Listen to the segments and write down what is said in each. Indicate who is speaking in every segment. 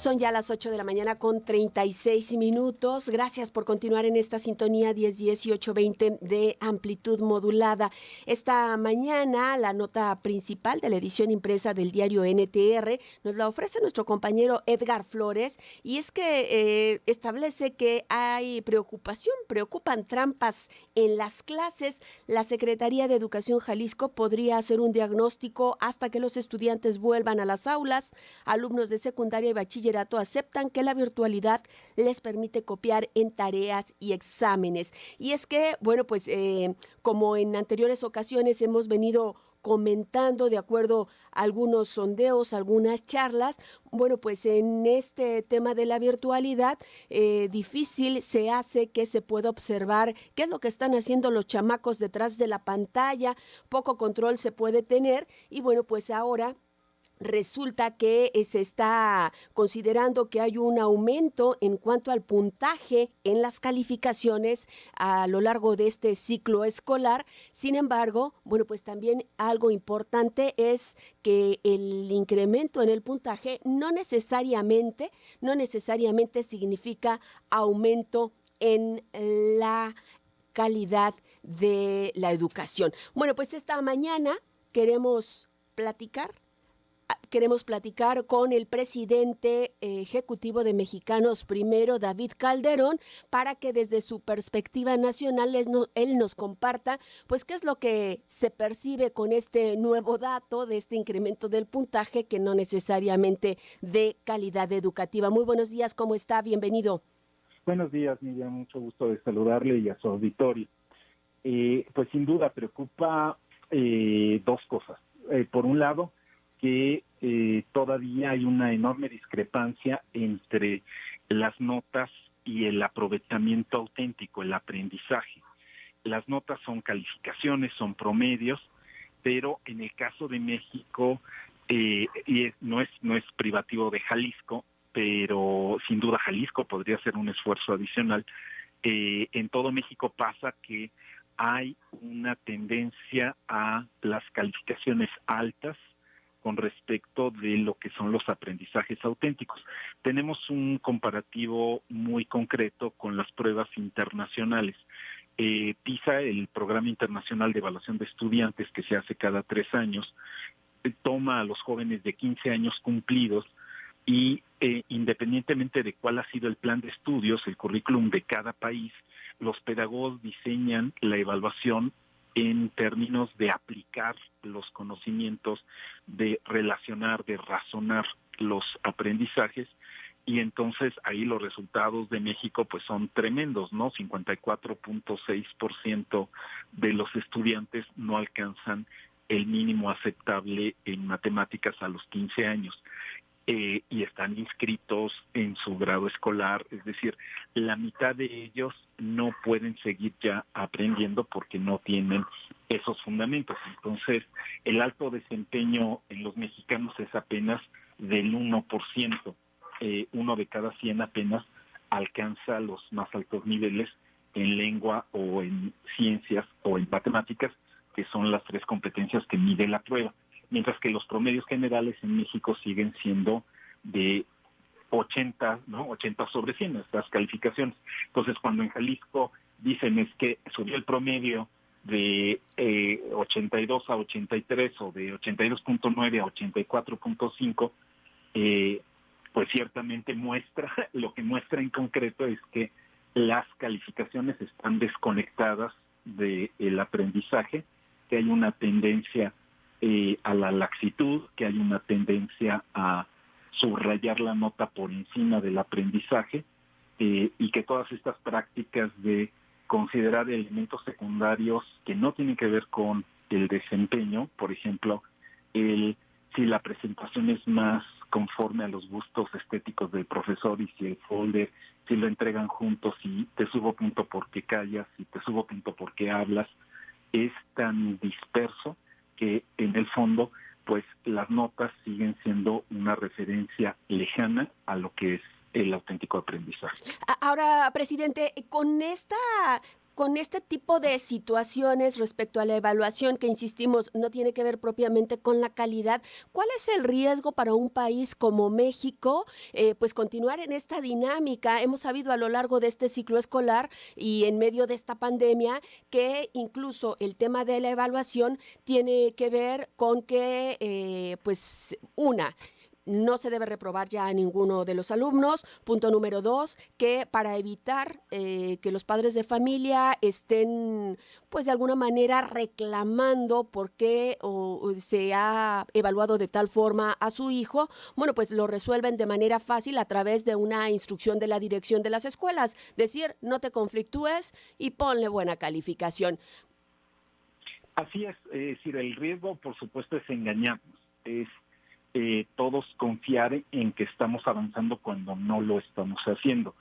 Speaker 1: Son ya las 8 de la mañana con 36 minutos. Gracias por continuar en esta sintonía 1010 y 820 de amplitud modulada. Esta mañana la nota principal de la edición impresa del diario NTR nos la ofrece nuestro compañero Edgar Flores, y es que establece que hay preocupan trampas en las clases. La Secretaría de Educación Jalisco podría hacer un diagnóstico hasta que los estudiantes vuelvan a las aulas. Alumnos de secundaria y bachillerato aceptan que la virtualidad les permite copiar en tareas y exámenes. Y es que, bueno, pues como en anteriores ocasiones hemos venido comentando, de acuerdo a algunos sondeos, algunas charlas, bueno, pues en este tema de la virtualidad, difícil se hace que se pueda observar qué es lo que están haciendo los chamacos detrás de la pantalla, poco control se puede tener, y bueno, pues ahora resulta que se está considerando que hay un aumento en cuanto al puntaje en las calificaciones a lo largo de este ciclo escolar. Sin embargo, bueno, pues también algo importante es que el incremento en el puntaje no necesariamente significa aumento en la calidad de la educación. Bueno, pues esta mañana queremos platicar con el presidente ejecutivo de Mexicanos Primero, David Calderón, para que desde su perspectiva nacional él nos comparta pues qué es lo que se percibe con este nuevo dato de este incremento del puntaje, que no necesariamente de calidad educativa. Muy buenos días, ¿cómo está? Bienvenido.
Speaker 2: Buenos días, Miriam, mucho gusto de saludarle y a su auditorio. Pues sin duda preocupa dos cosas. Por un lado, que todavía hay una enorme discrepancia entre las notas y el aprovechamiento auténtico, el aprendizaje. Las notas son calificaciones, son promedios, pero en el caso de México, no es privativo de Jalisco, pero sin duda Jalisco podría hacer un esfuerzo adicional. En todo México pasa que hay una tendencia a las calificaciones altas con respecto de lo que son los aprendizajes auténticos. Tenemos un comparativo muy concreto con las pruebas internacionales. PISA, el Programa Internacional de Evaluación de Estudiantes, que se hace cada 3 años, toma a los jóvenes de 15 años cumplidos y independientemente de cuál ha sido el plan de estudios, el currículum de cada país, los pedagogos diseñan la evaluación en términos de aplicar los conocimientos, de relacionar, de razonar los aprendizajes, y entonces ahí los resultados de México pues son tremendos, ¿no? 54.6% de los estudiantes no alcanzan el mínimo aceptable en matemáticas a los 15 años. Y están inscritos en su grado escolar, es decir, la mitad de ellos no pueden seguir ya aprendiendo porque no tienen esos fundamentos. Entonces, el alto desempeño en los mexicanos es apenas del 1%. 1 de cada 100 apenas alcanza los más altos niveles en lengua o en ciencias o en matemáticas, que son las 3 competencias que mide la prueba. Mientras que los promedios generales en México siguen siendo de 80, ¿no? 80 sobre 100 estas calificaciones. Entonces, cuando en Jalisco dicen es que subió el promedio de 82 a 83 o de 82.9 a 84.5, pues ciertamente lo que muestra en concreto es que las calificaciones están desconectadas del aprendizaje, que hay una tendencia a la laxitud, que hay una tendencia a subrayar la nota por encima del aprendizaje, y que todas estas prácticas de considerar elementos secundarios que no tienen que ver con el desempeño, por ejemplo, si la presentación es más conforme a los gustos estéticos del profesor y si el folder, si lo entregan juntos, si te subo punto porque callas, si te subo punto porque hablas, es tan disperso que en el fondo pues las notas siguen siendo una referencia lejana a lo que es el auténtico aprendizaje.
Speaker 1: Ahora, presidente, con esta con este tipo de situaciones respecto a la evaluación, que insistimos, no tiene que ver propiamente con la calidad, ¿cuál es el riesgo para un país como México, pues continuar en esta dinámica? Hemos sabido a lo largo de este ciclo escolar y en medio de esta pandemia que incluso el tema de la evaluación tiene que ver con que, pues, no se debe reprobar ya a ninguno de los alumnos. Punto número 2, que para evitar que los padres de familia estén, pues de alguna manera reclamando por qué se ha evaluado de tal forma a su hijo, bueno, pues lo resuelven de manera fácil a través de una instrucción de la dirección de las escuelas. Decir, no te conflictúes y ponle buena calificación.
Speaker 2: Así es decir, el riesgo, por supuesto, es engañarnos, es todos confiar en que estamos avanzando cuando no lo estamos haciendo.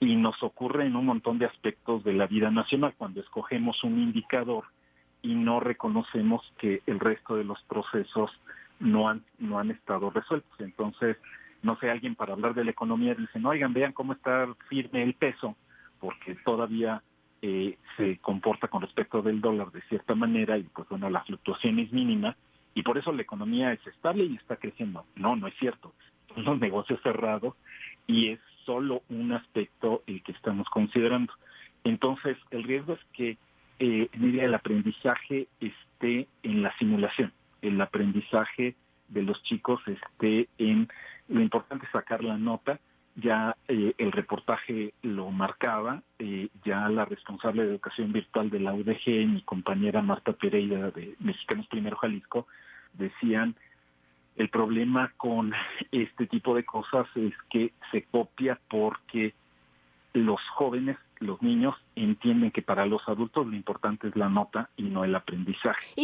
Speaker 2: Y nos ocurre en un montón de aspectos de la vida nacional, cuando escogemos un indicador y no reconocemos que el resto de los procesos no han estado resueltos. Entonces, no sé, alguien para hablar de la economía dice, no, oigan, vean cómo está firme el peso, porque todavía se comporta con respecto del dólar de cierta manera y pues bueno, la fluctuación es mínima, y por eso la economía es estable y está creciendo. No, no es cierto. Son los negocios cerrados y es solo un aspecto el que estamos considerando. Entonces, el riesgo es que el aprendizaje esté en la simulación, el aprendizaje de los chicos esté en... Lo importante es sacar la nota. Ya el reportaje lo marcaba, ya la responsable de educación virtual de la UDG, mi compañera Marta Pereira de Mexicanos Primero Jalisco, decían, el problema con este tipo de cosas es que se copia porque los jóvenes, los niños, entienden que para los adultos lo importante es la nota y no el aprendizaje.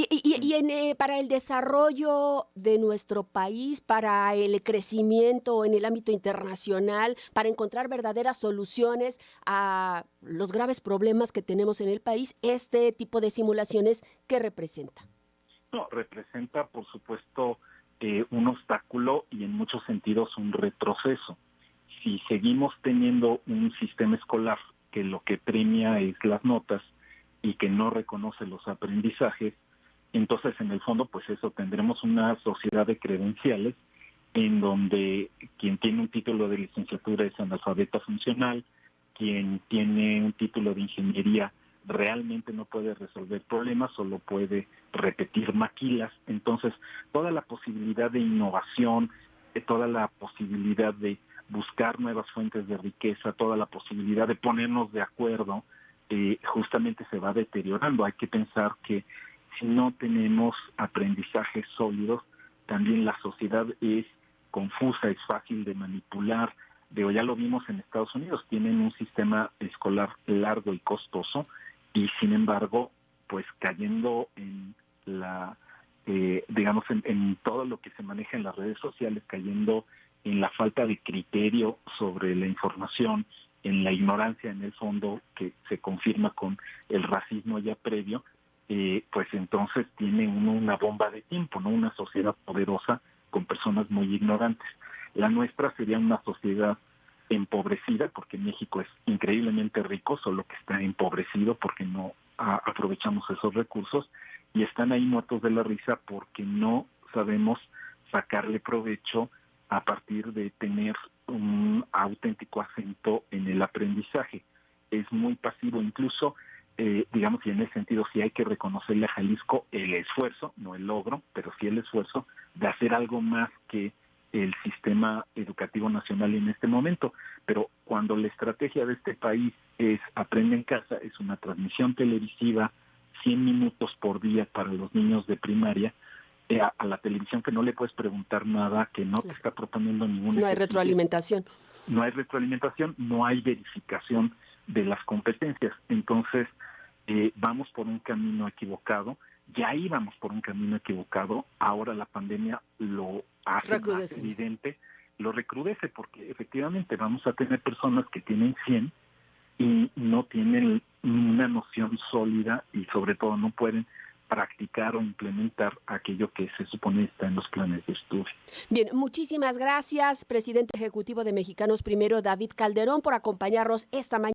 Speaker 1: Para el desarrollo de nuestro país, para el crecimiento en el ámbito internacional, para encontrar verdaderas soluciones a los graves problemas que tenemos en el país, este tipo de simulaciones, ¿qué representa?
Speaker 2: No, representa, por supuesto, un obstáculo y en muchos sentidos un retroceso. Si seguimos teniendo un sistema escolar que lo que premia es las notas y que no reconoce los aprendizajes, entonces en el fondo pues eso tendremos una sociedad de credenciales en donde quien tiene un título de licenciatura es analfabeta funcional, quien tiene un título de ingeniería realmente no puede resolver problemas, solo puede repetir maquilas. Entonces, toda la posibilidad de innovación, toda la posibilidad de buscar nuevas fuentes de riqueza, toda la posibilidad de ponernos de acuerdo, justamente se va deteriorando. Hay que pensar que si no tenemos aprendizajes sólidos, también la sociedad es confusa, es fácil de manipular. Ya lo vimos en Estados Unidos, tienen un sistema escolar largo y costoso, y sin embargo, pues cayendo en en todo lo que se maneja en las redes sociales, cayendo en la falta de criterio sobre la información, en la ignorancia en el fondo, que se confirma con el racismo ya previo, pues entonces tiene una bomba de tiempo, ¿no? Una sociedad poderosa con personas muy ignorantes. La nuestra sería una sociedad empobrecida, porque México es increíblemente rico, solo que está empobrecido porque no aprovechamos esos recursos, y están ahí muertos de la risa porque no sabemos sacarle provecho a partir de tener un auténtico acento en el aprendizaje. Es muy pasivo, incluso, y en ese sentido sí hay que reconocerle a Jalisco el esfuerzo, no el logro, pero sí el esfuerzo de hacer algo más que el sistema educativo nacional en este momento. Pero cuando la estrategia de este país es aprende en casa, es una transmisión televisiva, 100 minutos por día para los niños de primaria, a la televisión que no le puedes preguntar nada, que no te está proponiendo ningún
Speaker 1: No hay retroalimentación.
Speaker 2: No hay retroalimentación, no hay verificación de las competencias. Entonces, vamos por un camino equivocado. Ya íbamos por un camino equivocado, ahora la pandemia lo hace más evidente, lo recrudece, porque efectivamente vamos a tener personas que tienen 100 y no tienen una noción sólida y sobre todo no pueden practicar o implementar aquello que se supone está en los planes de estudio.
Speaker 1: Bien, muchísimas gracias, presidente ejecutivo de Mexicanos Primero, David Calderón, por acompañarnos esta mañana.